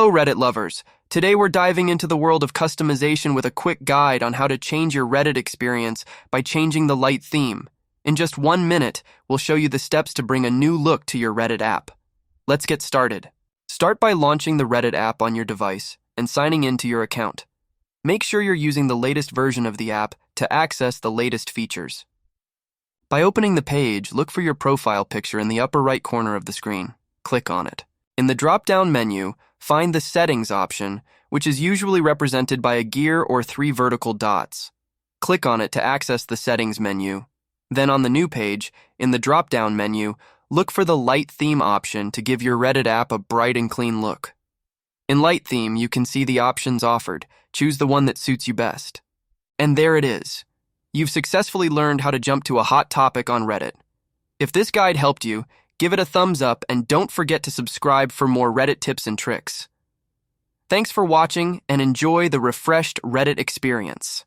Hello, Reddit lovers. Today we're diving into the world of customization with a quick guide on how to change your Reddit experience by changing the light theme. In just 1 minute, we'll show you the steps to bring a new look to your Reddit app. Let's get started. Start by launching the Reddit app on your device and signing into your account. Make sure you're using the latest version of the app to access the latest features. By opening the page, look for your profile picture in the upper right corner of the screen. Click on it. In the drop-down menu, find the Settings option, which is usually represented by a gear or 3 vertical dots. Click on it to access the Settings menu. Then on the new page, in the drop-down menu, look for the Light Theme option to give your Reddit app a bright and clean look. In Light Theme, you can see the options offered. Choose the one that suits you best. And there it is. You've successfully learned how to jump to a hot topic on Reddit. If this guide helped you, give it a thumbs up and don't forget to subscribe for more Reddit tips and tricks. Thanks for watching and enjoy the refreshed Reddit experience.